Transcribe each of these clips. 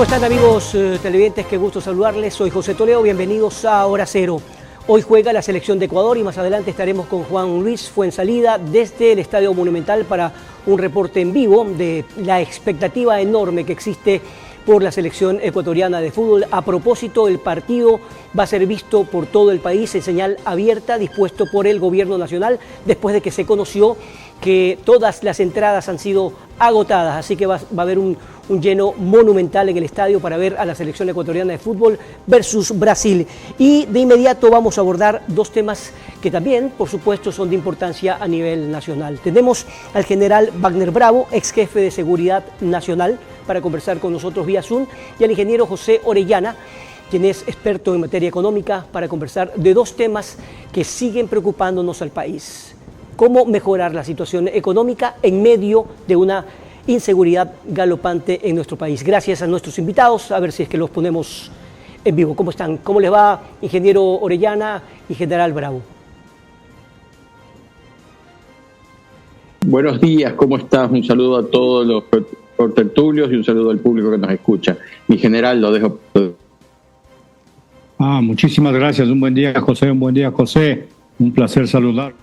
¿Cómo están, amigos televidentes? Qué gusto saludarles. Soy José Toledo, bienvenidos a Hora Cero. Hoy juega la selección de Ecuador y más adelante estaremos con Juan Luis Fuenzalida desde el Estadio Monumental para un reporte en vivo de la expectativa enorme que existe por la selección ecuatoriana de fútbol. A propósito, el partido va a ser visto por todo el país en señal abierta, dispuesto por el gobierno nacional, después de que se conoció que todas las entradas han sido agotadas, así que va a haber un lleno monumental en el estadio para ver a la selección ecuatoriana de fútbol versus Brasil. Y de inmediato vamos a abordar dos temas que también, por supuesto, son de importancia a nivel nacional. Tenemos al general Wagner Bravo, ex jefe de Seguridad Nacional, para conversar con nosotros vía Zoom, y al ingeniero José Orellana, quien es experto en materia económica, para conversar de dos temas que siguen preocupándonos al país. Cómo mejorar la situación económica en medio de una inseguridad galopante en nuestro país. Gracias a nuestros invitados, a ver si es que los ponemos en vivo. ¿Cómo están? ¿Cómo les va, ingeniero Orellana y general Bravo? Buenos días, ¿cómo estás? Un saludo a todos los tertulios y un saludo al público que nos escucha. Mi general, lo dejo. Muchísimas gracias. Un buen día, José. Un buen día, José. Un placer saludar,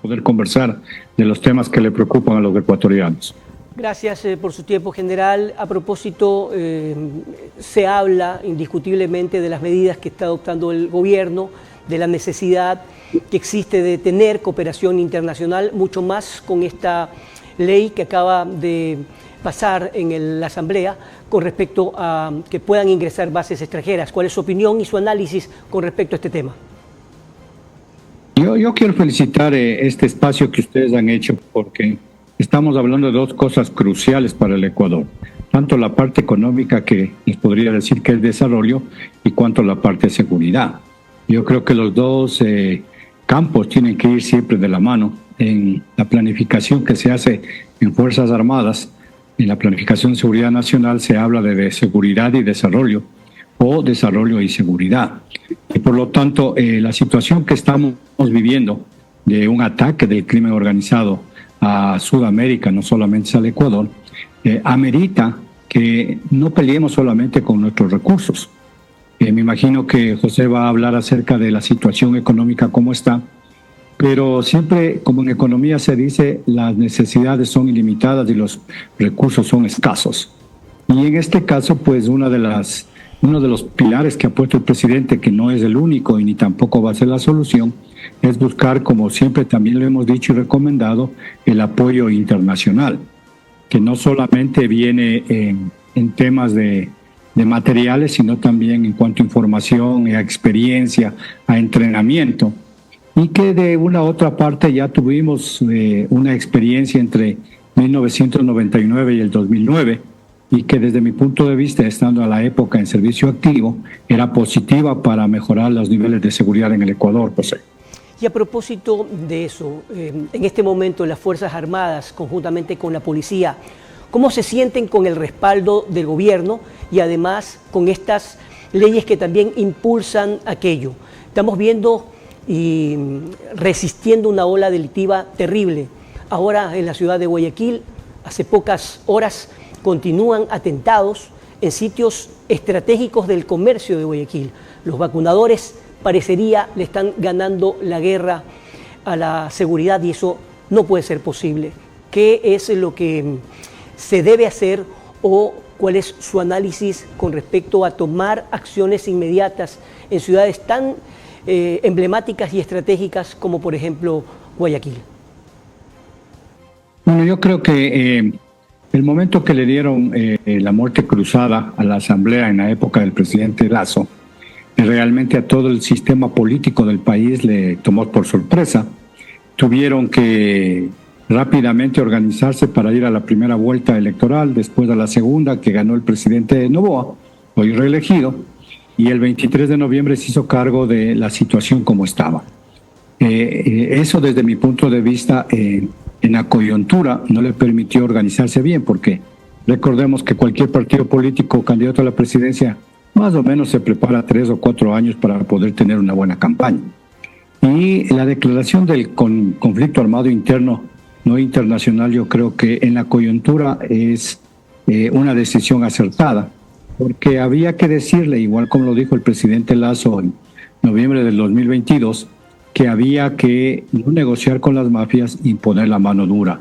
poder conversar de los temas que le preocupan a los ecuatorianos. Gracias por su tiempo, general. A propósito, se habla indiscutiblemente de las medidas que está adoptando el gobierno, de la necesidad que existe de tener cooperación internacional, mucho más con esta ley que acaba de pasar en la Asamblea con respecto a que puedan ingresar bases extranjeras. ¿Cuál es su opinión y su análisis con respecto a este tema? Yo quiero felicitar este espacio que ustedes han hecho porque estamos hablando de dos cosas cruciales para el Ecuador, tanto la parte económica, que les podría decir que es desarrollo, y cuanto la parte de seguridad. Yo creo que los dos campos tienen que ir siempre de la mano. En la planificación que se hace en Fuerzas Armadas, en la planificación de seguridad nacional, se habla de seguridad y desarrollo, o desarrollo y seguridad. Y por lo tanto, la situación que estamos viviendo de un ataque del crimen organizado a Sudamérica, no solamente al Ecuador, amerita que no peleemos solamente con nuestros recursos. Me imagino que José va a hablar acerca de la situación económica, cómo está, pero siempre, como en economía se dice, las necesidades son ilimitadas y los recursos son escasos. Y en este caso, pues uno de los pilares que ha puesto el presidente, que no es el único y ni tampoco va a ser la solución, es buscar, como siempre también lo hemos dicho y recomendado, el apoyo internacional, que no solamente viene en temas de materiales, sino también en cuanto a información, a experiencia, a entrenamiento, y que de una u otra parte ya tuvimos una experiencia entre 1999 y el 2009, y que desde mi punto de vista, estando a la época en servicio activo, era positiva para mejorar los niveles de seguridad en el Ecuador, José. Y a propósito de eso, en este momento las Fuerzas Armadas, conjuntamente con la policía, ¿cómo se sienten con el respaldo del gobierno y además con estas leyes que también impulsan aquello? Estamos viendo y resistiendo una ola delictiva terrible. Ahora en la ciudad de Guayaquil, hace pocas horas, continúan atentados en sitios estratégicos del comercio de Guayaquil. Los vacunadores parecería le están ganando la guerra a la seguridad y eso no puede ser posible. ¿Qué es lo que se debe hacer o cuál es su análisis con respecto a tomar acciones inmediatas en ciudades tan emblemáticas y estratégicas como por ejemplo Guayaquil? Bueno, yo creo que el momento que le dieron la muerte cruzada a la Asamblea en la época del presidente Lasso, realmente a todo el sistema político del país le tomó por sorpresa. Tuvieron que rápidamente organizarse para ir a la primera vuelta electoral, después a la segunda, que ganó el presidente Noboa, hoy reelegido, y el 23 de noviembre se hizo cargo de la situación como estaba. Eso, desde mi punto de vista, en la coyuntura no le permitió organizarse bien, porque recordemos que cualquier partido político candidato a la presidencia más o menos se prepara 3 o 4 años para poder tener una buena campaña. Y la declaración del conflicto armado interno, no internacional, yo creo que en la coyuntura es una decisión acertada, porque había que decirle, igual como lo dijo el presidente Lasso en noviembre del 2022, que había que no negociar con las mafias y poner la mano dura.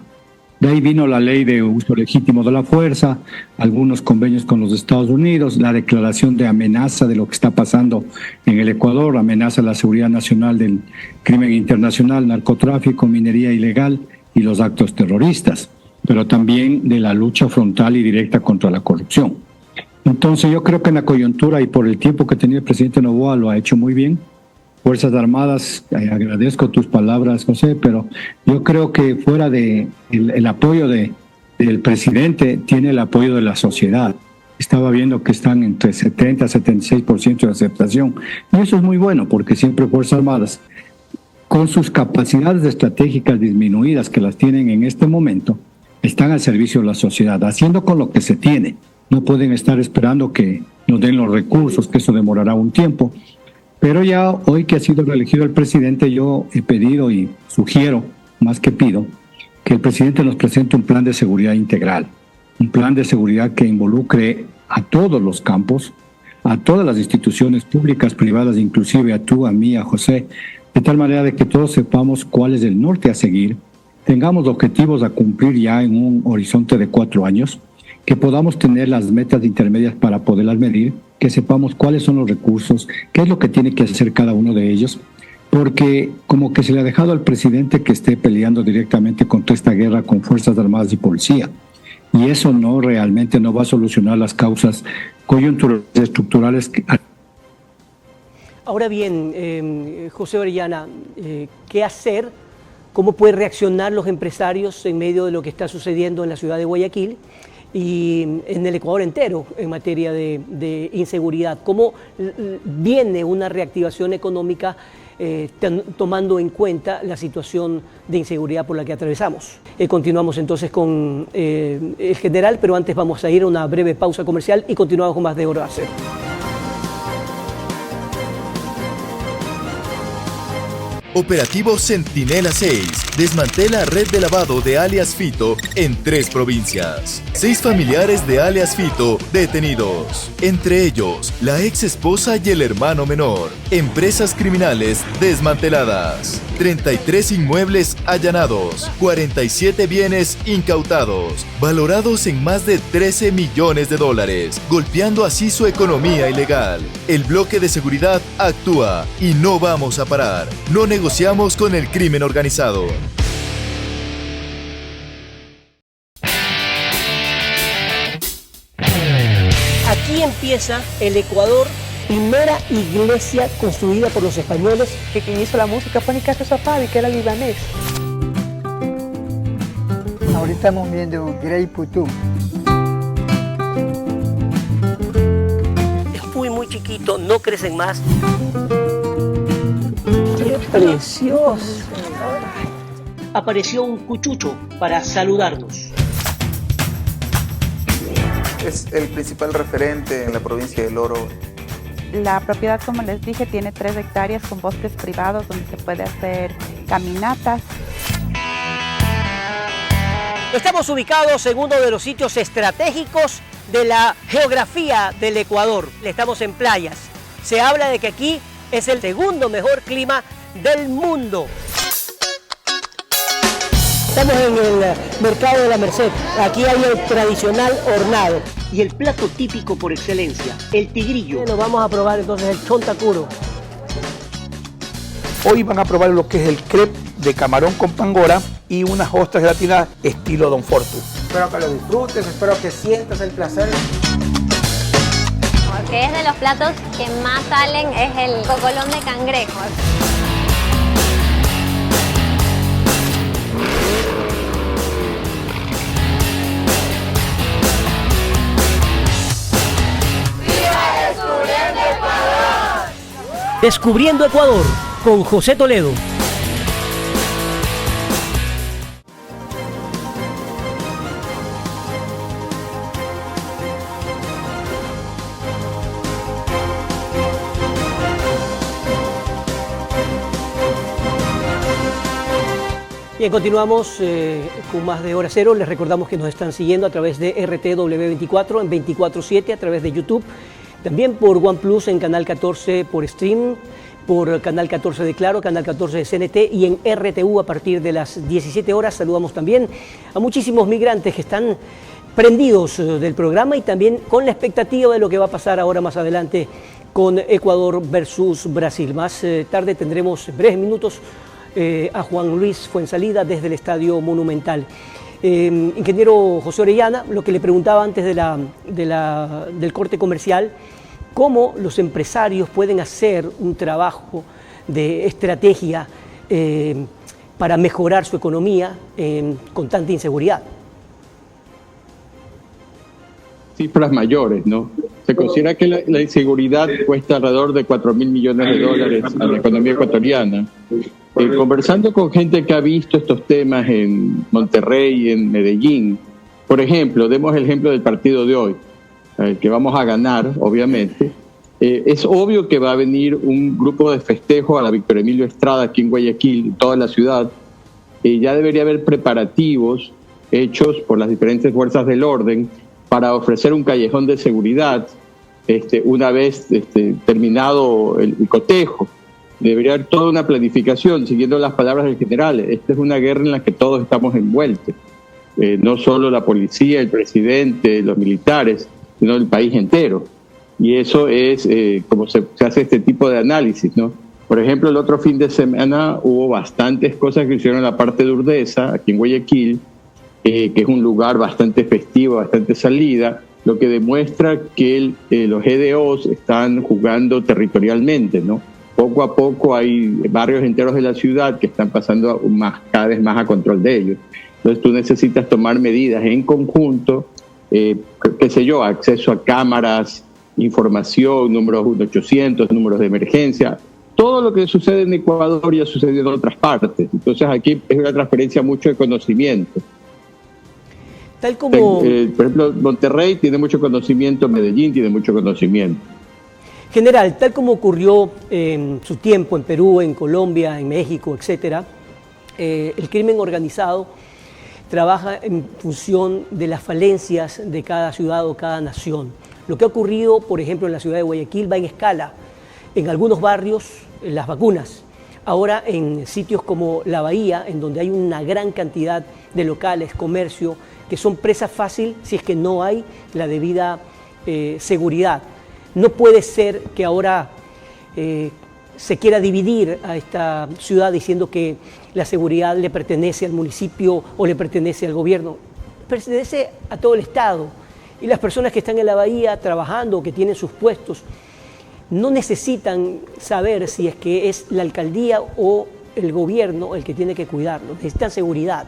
De ahí vino la ley de uso legítimo de la fuerza, algunos convenios con los Estados Unidos, la declaración de amenaza de lo que está pasando en el Ecuador, amenaza a la seguridad nacional del crimen internacional, narcotráfico, minería ilegal y los actos terroristas, pero también de la lucha frontal y directa contra la corrupción. Entonces yo creo que en la coyuntura y por el tiempo que tenía el presidente Noboa lo ha hecho muy bien. Fuerzas Armadas, agradezco tus palabras, José, pero yo creo que fuera de el apoyo del presidente, tiene el apoyo de la sociedad. Estaba viendo que están entre 70 y 76% de aceptación. Y eso es muy bueno, porque siempre Fuerzas Armadas, con sus capacidades estratégicas disminuidas que las tienen en este momento, están al servicio de la sociedad, haciendo con lo que se tiene. No pueden estar esperando que nos den los recursos, que eso demorará un tiempo. Pero ya hoy que ha sido reelegido el presidente, yo he pedido y sugiero, más que pido, que el presidente nos presente un plan de seguridad integral, un plan de seguridad que involucre a todos los campos, a todas las instituciones públicas, privadas, inclusive a tú, a mí, a José, de tal manera de que todos sepamos cuál es el norte a seguir, tengamos objetivos a cumplir ya en un horizonte de 4 años, que podamos tener las metas intermedias para poderlas medir, que sepamos cuáles son los recursos, qué es lo que tiene que hacer cada uno de ellos, porque como que se le ha dejado al presidente que esté peleando directamente contra esta guerra con Fuerzas Armadas y Policía. Y eso no realmente no va a solucionar las causas coyunturales estructurales. Ahora bien, José Orellana, ¿qué hacer? ¿Cómo pueden reaccionar los empresarios en medio de lo que está sucediendo en la ciudad de Guayaquil y en el Ecuador entero en materia de inseguridad? ¿Cómo viene una reactivación económica tomando en cuenta la situación de inseguridad por la que atravesamos? Continuamos entonces con el general, pero antes vamos a ir a una breve pausa comercial y continuamos con más de Hora Cero. Operativo Centinela 6 desmantela red de lavado de alias Fito en 3 provincias. 6 familiares de alias Fito detenidos, entre ellos la ex esposa y el hermano menor. Empresas criminales desmanteladas. 33 inmuebles allanados, 47 bienes incautados, valorados en más de 13 millones de dólares, golpeando así su economía ilegal. El bloque de seguridad actúa y no vamos a parar. No negociamos con el crimen organizado. Aquí empieza el Ecuador, primera iglesia construida por los españoles. Que quien hizo la música fue Nicasio Safadi, que era libanés. Ahorita estamos viendo Grey Putum. Es muy chiquito, no crecen más. ¡Qué precioso! Apareció un cuchucho para saludarnos. Es el principal referente en la provincia del Oro. La propiedad, como les dije, tiene 3 hectáreas con bosques privados donde se puede hacer caminatas. Estamos ubicados en uno de los sitios estratégicos de la geografía del Ecuador. Estamos en playas. Se habla de que aquí es el segundo mejor clima del mundo. Estamos en el mercado de la Merced. Aquí hay el tradicional hornado. Y el plato típico por excelencia, el tigrillo. Lo vamos a probar entonces el chontacuro. Hoy van a probar lo que es el crepe de camarón con pangora y unas ostras gelatinas estilo Don Fortu. Espero que lo disfrutes, espero que sientas el placer. Porque es de los platos que más salen, es el cocolón de cangrejo. Descubriendo Ecuador con José Toledo. Bien, continuamos con más de Hora Cero. Les recordamos que nos están siguiendo a través de RTW24 en 24/7, a través de YouTube, también por OnePlus en Canal 14 por stream, por Canal 14 de Claro, Canal 14 de CNT y en RTU a partir de las 17 horas. Saludamos también a muchísimos migrantes que están prendidos del programa y también con la expectativa de lo que va a pasar ahora más adelante con Ecuador versus Brasil. Más tarde tendremos en breves minutos a Juan Luis Fuenzalida desde el Estadio Monumental. Ingeniero José Orellana, lo que le preguntaba antes del corte comercial, cómo los empresarios pueden hacer un trabajo de estrategia para mejorar su economía con tanta inseguridad. Cifras mayores, ¿no? Se considera que la inseguridad cuesta alrededor de 4.000 millones de dólares a la economía ecuatoriana. Conversando con gente que ha visto estos temas en Monterrey, en Medellín, por ejemplo, demos el ejemplo del partido de hoy, que vamos a ganar, obviamente. Es obvio que va a venir un grupo de festejo a la Víctor Emilio Estrada aquí en Guayaquil, en toda la ciudad. Ya debería haber preparativos hechos por las diferentes fuerzas del orden para ofrecer un callejón de seguridad una vez terminado el cotejo. Debería haber toda una planificación, siguiendo las palabras del general. Esta es una guerra en la que todos estamos envueltos. No solo la policía, el presidente, los militares, sino el país entero. Y eso es como se hace este tipo de análisis, ¿no? Por ejemplo, el otro fin de semana hubo bastantes cosas que hicieron en la parte de Urdesa, aquí en Guayaquil, que es un lugar bastante festivo, bastante salida, lo que demuestra que los GDOs están jugando territorialmente, ¿no? Poco a poco hay barrios enteros de la ciudad que están pasando cada vez más a control de ellos. Entonces tú necesitas tomar medidas en conjunto, qué sé yo, acceso a cámaras, información, números 1-800, números de emergencia. Todo lo que sucede en Ecuador ya sucede en otras partes. Entonces aquí es una transferencia mucho de conocimiento. Tal como... por ejemplo, Monterrey tiene mucho conocimiento, Medellín tiene mucho conocimiento. General, tal como ocurrió en su tiempo en Perú, en Colombia, en México, etcétera, el crimen organizado trabaja en función de las falencias de cada ciudad o cada nación. Lo que ha ocurrido, por ejemplo, en la ciudad de Guayaquil va en escala. En algunos barrios, las vacunas. Ahora en sitios como La Bahía, en donde hay una gran cantidad de locales, comercio, que son presa fácil si es que no hay la debida seguridad. No puede ser que ahora se quiera dividir a esta ciudad diciendo que la seguridad le pertenece al municipio o le pertenece al gobierno. Pertenece a todo el Estado. Y las personas que están en La Bahía trabajando, que tienen sus puestos, no necesitan saber si es que es la alcaldía o el gobierno el que tiene que cuidarlo. Necesitan seguridad.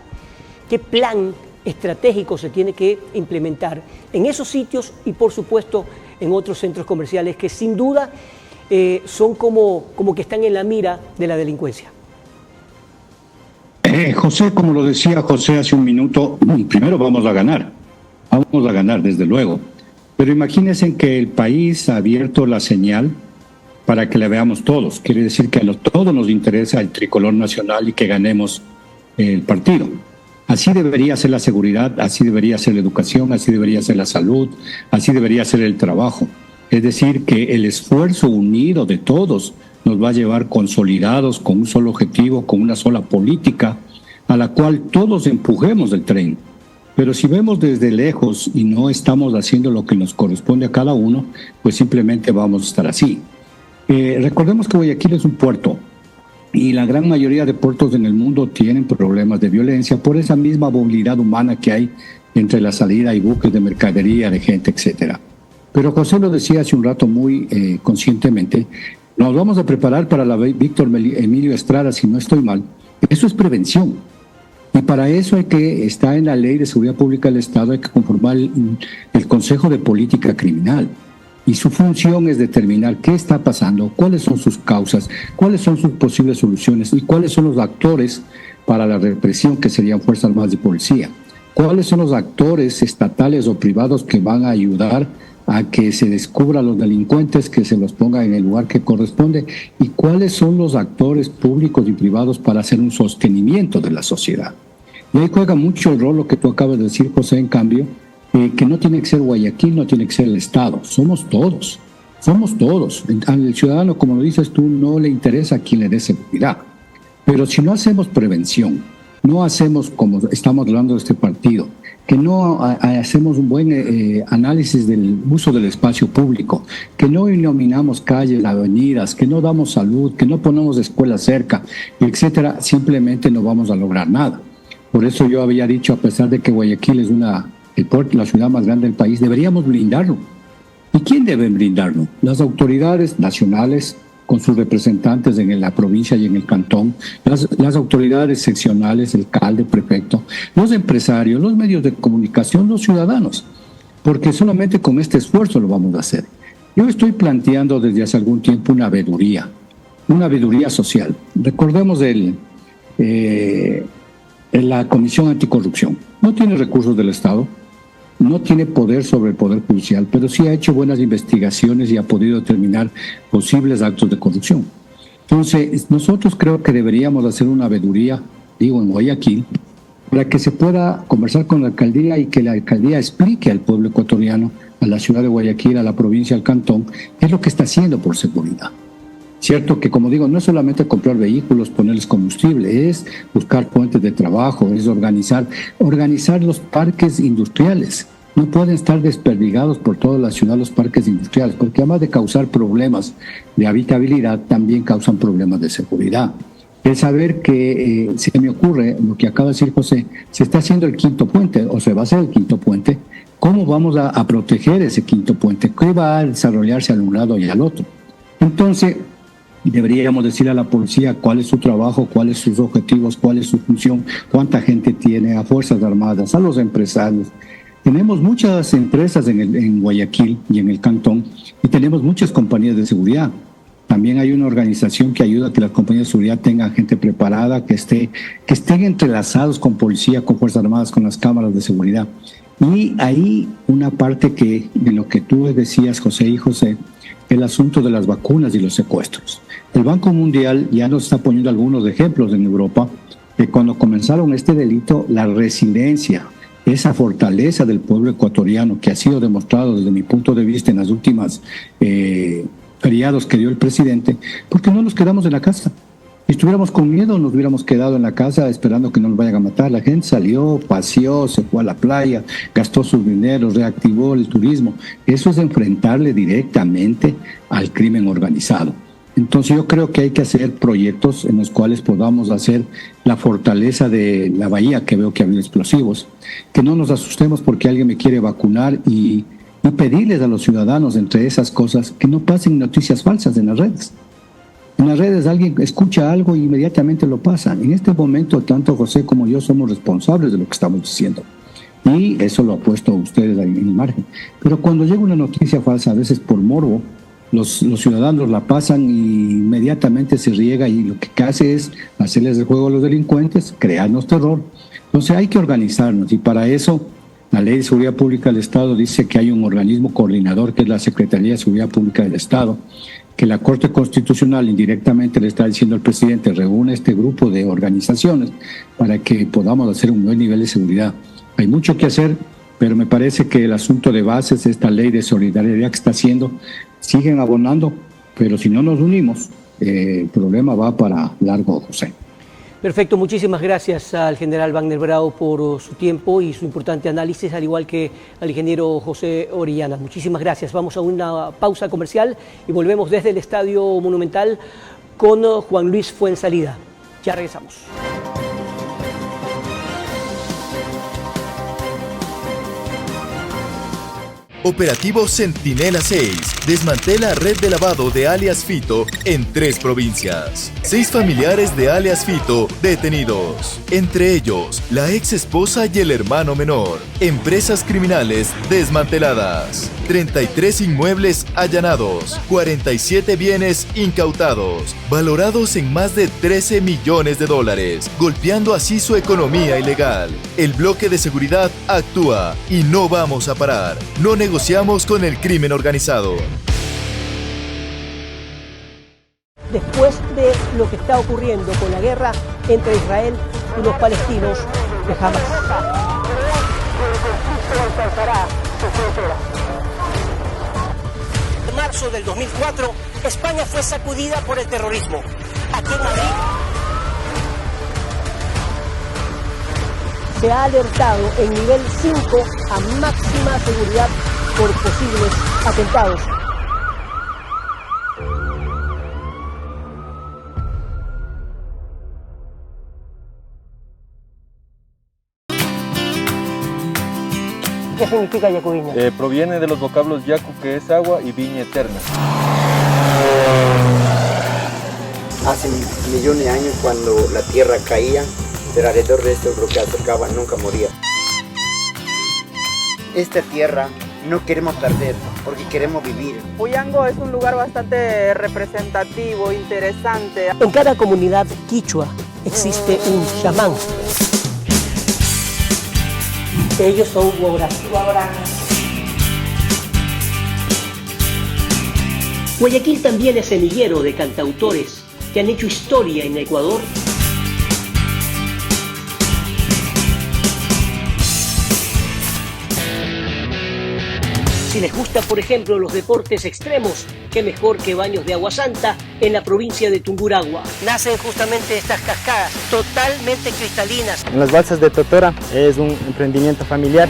¿Qué plan estratégico se tiene que implementar en esos sitios y, por supuesto, en otros centros comerciales que sin duda son como que están en la mira de la delincuencia? José, como lo decía José hace un minuto, primero vamos a ganar desde luego, pero imagínense que el país ha abierto la señal para que la veamos todos. Quiere decir que a todos nos interesa el tricolor nacional y que ganemos el partido. Así debería ser la seguridad, así debería ser la educación, así debería ser la salud, así debería ser el trabajo. Es decir, que el esfuerzo unido de todos nos va a llevar consolidados con un solo objetivo, con una sola política, a la cual todos empujemos el tren. Pero si vemos desde lejos y no estamos haciendo lo que nos corresponde a cada uno, pues simplemente vamos a estar así. Recordemos que Guayaquil es un puerto. Y la gran mayoría de puertos en el mundo tienen problemas de violencia por esa misma movilidad humana que hay entre la salida y buques de mercadería, de gente, etcétera. Pero José lo decía hace un rato muy conscientemente, nos vamos a preparar para la Víctor Emilio Estrada, si no estoy mal. Eso es prevención. Y para eso hay que, está en la Ley de Seguridad Pública del Estado, hay que conformar el Consejo de Política Criminal. Y su función es determinar qué está pasando, cuáles son sus causas, cuáles son sus posibles soluciones y cuáles son los actores para la represión, que serían Fuerzas Armadas y Policía. Cuáles son los actores estatales o privados que van a ayudar a que se descubra a los delincuentes, que se los ponga en el lugar que corresponde, y cuáles son los actores públicos y privados para hacer un sostenimiento de la sociedad. Y ahí juega mucho el rol lo que tú acabas de decir, José, en cambio, que no tiene que ser Guayaquil, no tiene que ser el Estado, somos todos. Al ciudadano, como lo dices tú, no le interesa a quien le dé seguridad. Pero si no hacemos prevención, no hacemos, como estamos hablando de este partido, que no hacemos un buen análisis del uso del espacio público, que no iluminamos calles, avenidas, que no damos salud, que no ponemos escuelas cerca, etcétera, simplemente no vamos a lograr nada. Por eso yo había dicho, a pesar de que Guayaquil es la ciudad más grande del país, deberíamos blindarlo. ¿Y quién debe blindarlo? Las autoridades nacionales, con sus representantes en la provincia y en el cantón, las autoridades seccionales, el alcalde, prefecto, los empresarios, los medios de comunicación, los ciudadanos, porque solamente con este esfuerzo lo vamos a hacer. Yo estoy planteando desde hace algún tiempo una veeduría social. Recordemos la Comisión Anticorrupción. No tiene recursos del Estado, no tiene poder sobre el Poder Judicial, pero sí ha hecho buenas investigaciones y ha podido determinar posibles actos de corrupción. Entonces, nosotros creo que deberíamos hacer una veeduría, en Guayaquil, para que se pueda conversar con la alcaldía y que la alcaldía explique al pueblo ecuatoriano, a la ciudad de Guayaquil, a la provincia, al cantón, qué es lo que está haciendo por seguridad. Cierto que, como digo, no es solamente comprar vehículos, ponerles combustible, es buscar fuentes de trabajo, es organizar los parques industriales. No pueden estar desperdigados por toda la ciudad los parques industriales, porque además de causar problemas de habitabilidad, también causan problemas de seguridad. El saber que, se me ocurre lo que acaba de decir José, se está haciendo el quinto puente, o se va a hacer el quinto puente, ¿cómo vamos a proteger ese quinto puente? ¿Qué va a desarrollarse al un lado y al otro? Entonces, deberíamos decir a la policía cuál es su trabajo, cuáles sus objetivos, cuál es su función, cuánta gente tiene, a Fuerzas Armadas, a los empresarios. Tenemos muchas empresas en Guayaquil y en el cantón, y tenemos muchas compañías de seguridad. También hay una organización que ayuda a que las compañías de seguridad tengan gente preparada, que estén entrelazados con policía, con Fuerzas Armadas, con las cámaras de seguridad. Y ahí una parte de lo que tú decías, José y José, el asunto de las vacunas y los secuestros. El Banco Mundial ya nos está poniendo algunos ejemplos en Europa de cuando comenzaron este delito, la resiliencia, esa fortaleza del pueblo ecuatoriano que ha sido demostrado desde mi punto de vista en las últimas feriados que dio el presidente, porque no nos quedamos en la casa. Si estuviéramos con miedo, nos hubiéramos quedado en la casa esperando que no nos vayan a matar. La gente salió, paseó, se fue a la playa, gastó sus dineros, reactivó el turismo. Eso es enfrentarle directamente al crimen organizado. Entonces yo creo que hay que hacer proyectos en los cuales podamos hacer la fortaleza de la bahía, que veo que ha habido explosivos, que no nos asustemos porque alguien me quiere vacunar y pedirles a los ciudadanos, entre esas cosas, que no pasen noticias falsas en las redes. En las redes alguien escucha algo y inmediatamente lo pasa. En este momento, tanto José como yo somos responsables de lo que estamos diciendo. Y eso lo ha puesto a ustedes en el margen. Pero cuando llega una noticia falsa, a veces por morbo, los ciudadanos la pasan y inmediatamente se riega, y lo que hace es hacerles el juego a los delincuentes, crearnos terror. Entonces hay que organizarnos, y para eso la Ley de Seguridad Pública del Estado dice que hay un organismo coordinador, que es la Secretaría de Seguridad Pública del Estado, que la Corte Constitucional indirectamente le está diciendo al presidente: reúne este grupo de organizaciones para que podamos hacer un buen nivel de seguridad. Hay mucho que hacer, pero me parece que el asunto de bases, esta ley de solidaridad que está haciendo, siguen abonando, pero si no nos unimos, el problema va para largo, José. Perfecto, muchísimas gracias al general Wagner Bravo por su tiempo y su importante análisis, al igual que al ingeniero José Orellana. Muchísimas gracias. Vamos a una pausa comercial y volvemos desde el Estadio Monumental con Juan Luis Fuenzalida. Ya regresamos. Operativo Centinela 6. desmantela red de lavado de alias Fito en 3 provincias. 6 familiares de alias Fito detenidos, entre ellos la ex esposa y el hermano menor. Empresas criminales desmanteladas, 33 inmuebles allanados, 47 bienes incautados, valorados en más de 13 millones de dólares, golpeando así su economía ilegal. El bloque de seguridad actúa y no vamos a parar. No negociamos con el crimen organizado. Después de lo que está ocurriendo con la guerra entre Israel y los palestinos de Hamas. En marzo del 2004, España fue sacudida por el terrorismo. Aquí en Madrid se ha alertado en nivel 5 a máxima seguridad por posibles atentados. ¿Qué significa Yacuviña? Proviene de los vocablos Yacu, que es agua, y Viña eterna. Hace millones de años, cuando la tierra caía, pero alrededor de esto lo que acercaba nunca moría. Esta tierra no queremos perder, porque queremos vivir. Puyango es un lugar bastante representativo, interesante. En cada comunidad quichua existe un chamán. Ellos son guaraníes. Guayaquil también es semillero de cantautores que han hecho historia en Ecuador. Si les gusta, por ejemplo, los deportes extremos, qué mejor que Baños de Agua Santa en la provincia de Tungurahua. Nacen justamente estas cascadas, totalmente cristalinas. En las balsas de Totora es un emprendimiento familiar.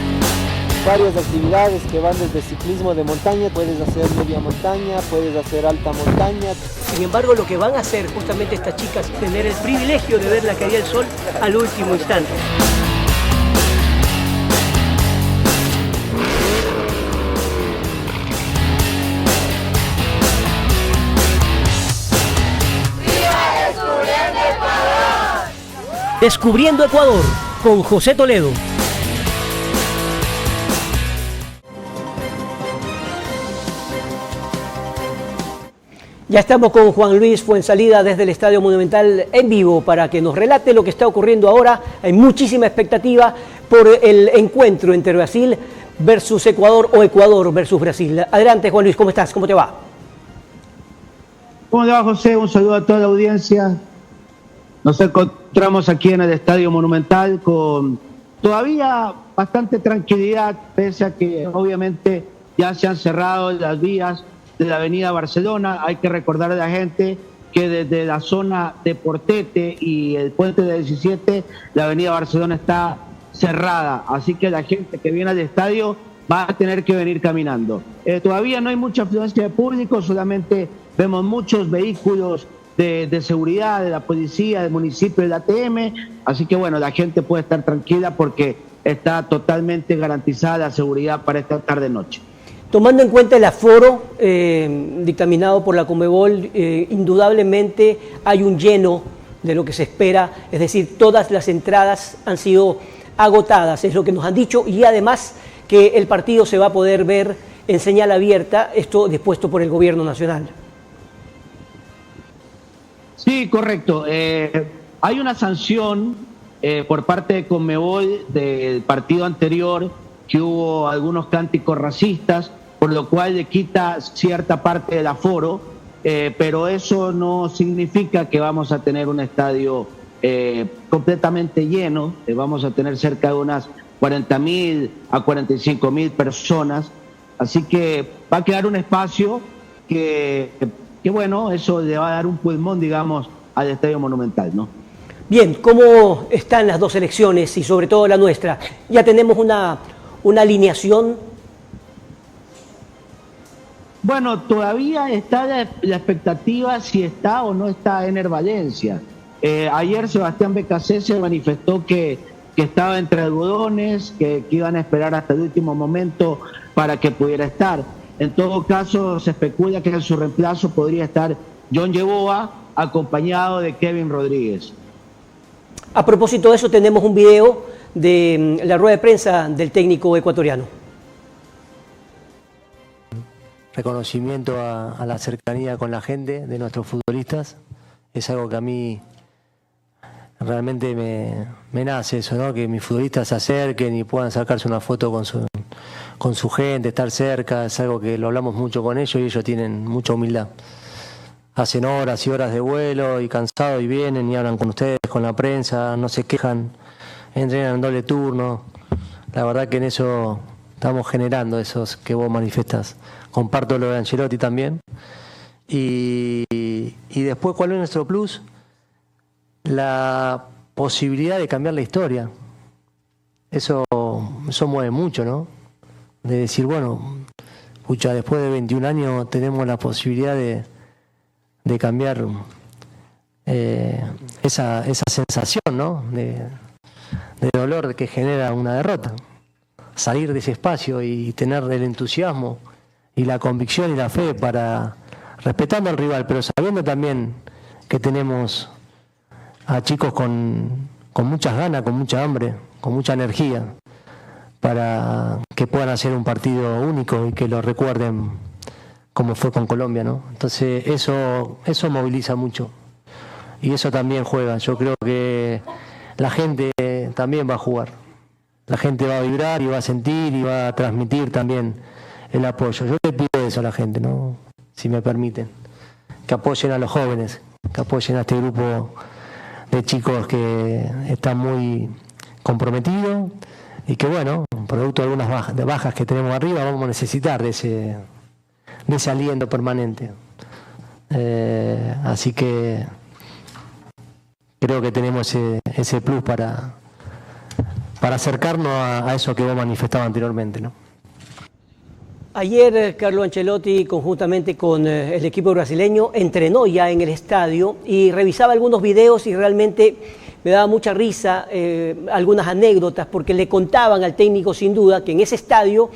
Varias actividades que van desde ciclismo de montaña, puedes hacer media montaña, puedes hacer alta montaña. Sin embargo, lo que van a hacer justamente estas chicas es tener el privilegio de ver la caída del sol al último instante. Descubriendo Ecuador con José Toledo. Ya estamos con Juan Luis Fuensalida desde el Estadio Monumental en vivo para que nos relate lo que está ocurriendo ahora. Hay muchísima expectativa por el encuentro entre Brasil versus Ecuador o Ecuador versus Brasil. Adelante, Juan Luis, ¿cómo estás? ¿Cómo te va? ¿Cómo te va, José? Un saludo a toda la audiencia. Nos encontramos aquí en el Estadio Monumental con todavía bastante tranquilidad, pese a que obviamente ya se han cerrado las vías de la avenida Barcelona. Hay que recordar a la gente que desde la zona de Portete y el puente de 17, la avenida Barcelona está cerrada. Así que la gente que viene al estadio va a tener que venir caminando. Todavía no hay mucha afluencia de público, solamente vemos muchos vehículos de seguridad, de la policía, del municipio, del ATM, así que bueno, la gente puede estar tranquila porque está totalmente garantizada la seguridad para esta tarde-noche. Tomando en cuenta el aforo dictaminado por la Conmebol, indudablemente hay un lleno de lo que se espera, es decir, todas las entradas han sido agotadas, es lo que nos han dicho, y además que el partido se va a poder ver en señal abierta, esto dispuesto por el gobierno nacional. Sí, correcto. Hay una sanción por parte de Conmebol del partido anterior, que hubo algunos cánticos racistas, por lo cual le quita cierta parte del aforo, pero eso no significa que vamos a tener un estadio completamente lleno. Vamos a tener cerca de unas 40.000 a 45.000 personas, así que va a quedar un espacio que bueno, eso le va a dar un pulmón, digamos, al Estadio Monumental, ¿no? Bien, ¿cómo están las dos selecciones y sobre todo la nuestra? ¿Ya tenemos una alineación? Bueno, todavía está la expectativa si está o no está Ener Valencia. Ayer Sebastián Becasese manifestó que estaba entre algodones, que iban a esperar hasta el último momento para que pudiera estar. En todo caso, se especula que en su reemplazo podría estar John Yeboah, acompañado de Kevin Rodríguez. A propósito de eso, tenemos un video de la rueda de prensa del técnico ecuatoriano. Reconocimiento a la cercanía con la gente de nuestros futbolistas. Es algo que a mí realmente me nace eso, ¿no? Que mis futbolistas se acerquen y puedan sacarse una foto con su gente, estar cerca. Es algo que lo hablamos mucho con ellos y ellos tienen mucha humildad. Hacen horas y horas de vuelo y cansados y vienen y hablan con ustedes, con la prensa, no se quejan, entrenan en doble turno. La verdad que en eso estamos generando esos que vos manifestás. Comparto lo de Ancelotti también. Y después, ¿cuál es nuestro plus? La posibilidad de cambiar la historia. Eso mueve mucho, ¿no? De decir, bueno, pucha, después de 21 años tenemos la posibilidad de cambiar esa sensación, ¿no? De dolor que genera una derrota. Salir de ese espacio y tener el entusiasmo y la convicción y la fe para, respetando al rival, pero sabiendo también que tenemos a chicos con muchas ganas, con mucha hambre, con mucha energía, para que puedan hacer un partido único y que lo recuerden como fue con Colombia, ¿no? Entonces eso moviliza mucho y eso también juega. Yo creo que la gente también va a jugar, la gente va a vibrar y va a sentir y va a transmitir también el apoyo. Yo le pido eso a la gente, ¿no? Si me permiten, que apoyen a los jóvenes, que apoyen a este grupo de chicos que están muy comprometidos y que, bueno, producto de algunas bajas que tenemos arriba, vamos a necesitar de ese aliento permanente. Así que creo que tenemos ese plus para acercarnos a eso que vos manifestabas anteriormente, ¿no? Ayer Carlo Ancelotti, conjuntamente con el equipo brasileño, entrenó ya en el estadio y revisaba algunos videos y realmente me daba mucha risa algunas anécdotas, porque le contaban al técnico sin duda que en ese estadio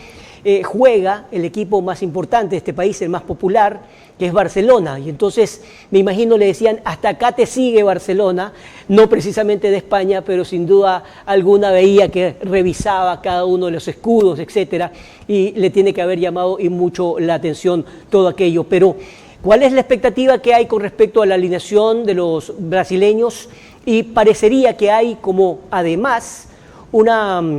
juega el equipo más importante de este país, el más popular, que es Barcelona. Y entonces me imagino le decían, hasta acá te sigue Barcelona, no precisamente de España, pero sin duda alguna veía que revisaba cada uno de los escudos, etcétera, y le tiene que haber llamado y mucho la atención todo aquello. Pero ¿cuál es la expectativa que hay con respecto a la alineación de los brasileños? Y parecería que hay como además una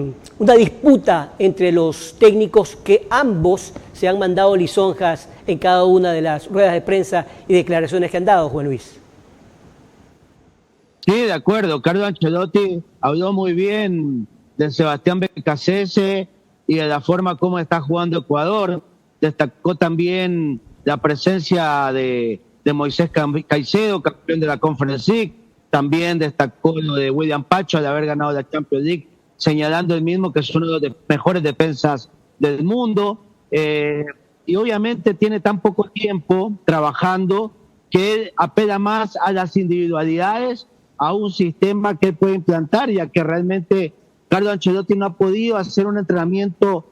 disputa entre los técnicos, que ambos se han mandado lisonjas en cada una de las ruedas de prensa y declaraciones que han dado, Juan Luis. Sí, de acuerdo. Carlo Ancelotti habló muy bien de Sebastián Becasese y de la forma como está jugando Ecuador. Destacó también la presencia de Moisés Caicedo, campeón de la Conference League. También destacó lo de William Pacho, de haber ganado la Champions League, señalando el mismo que es uno de los mejores defensas del mundo. Y obviamente tiene tan poco tiempo trabajando que él apela más a las individualidades, a un sistema que él puede implantar, ya que realmente Carlo Ancelotti no ha podido hacer un entrenamiento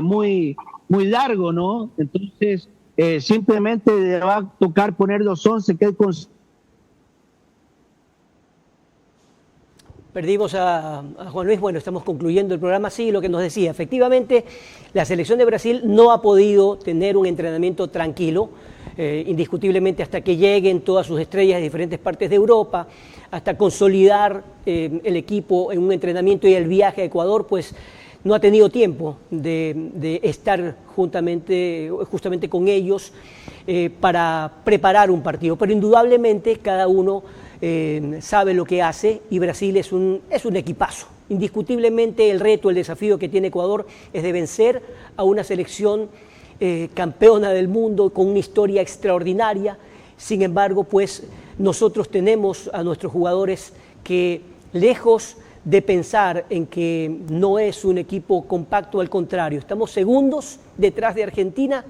muy largo, ¿no? Entonces, simplemente le va a tocar poner los 11 que él considera. Perdimos a Juan Luis. Bueno, estamos concluyendo el programa. Sí, lo que nos decía, efectivamente, la selección de Brasil no ha podido tener un entrenamiento tranquilo, indiscutiblemente hasta que lleguen todas sus estrellas de diferentes partes de Europa, hasta consolidar el equipo en un entrenamiento y el viaje a Ecuador, pues no ha tenido tiempo de estar justamente con ellos para preparar un partido. Pero indudablemente cada uno sabe lo que hace y Brasil es un equipazo. Indiscutiblemente el reto, el desafío que tiene Ecuador es de vencer a una selección campeona del mundo con una historia extraordinaria. Sin embargo, pues nosotros tenemos a nuestros jugadores que, lejos de pensar en que no es un equipo compacto, al contrario, estamos segundos detrás de Argentina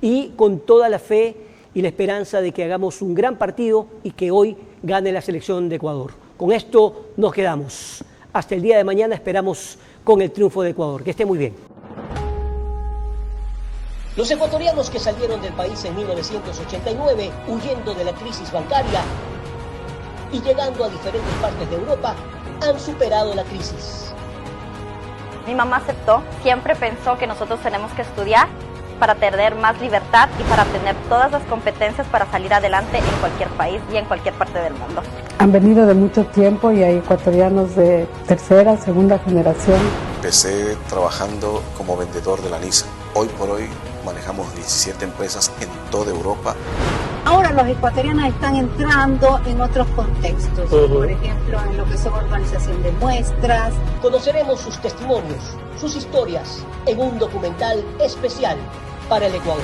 y con toda la fe y la esperanza de que hagamos un gran partido y que hoy gane la selección de Ecuador. Con esto nos quedamos. Hasta el día de mañana esperamos con el triunfo de Ecuador. Que esté muy bien. Los ecuatorianos que salieron del país en 1989, huyendo de la crisis bancaria y llegando a diferentes partes de Europa, han superado la crisis. Mi mamá aceptó, siempre pensó que nosotros tenemos que estudiar para tener más libertad y para tener todas las competencias para salir adelante en cualquier país y en cualquier parte del mundo. Han venido de mucho tiempo y hay ecuatorianos de tercera, segunda generación. Empecé trabajando como vendedor de la Nissan. Hoy por hoy manejamos 17 empresas en toda Europa. Ahora los ecuatorianos están entrando en otros contextos, por ejemplo en lo que son organización de muestras. Conoceremos sus testimonios, sus historias, en un documental especial para el Ecuador.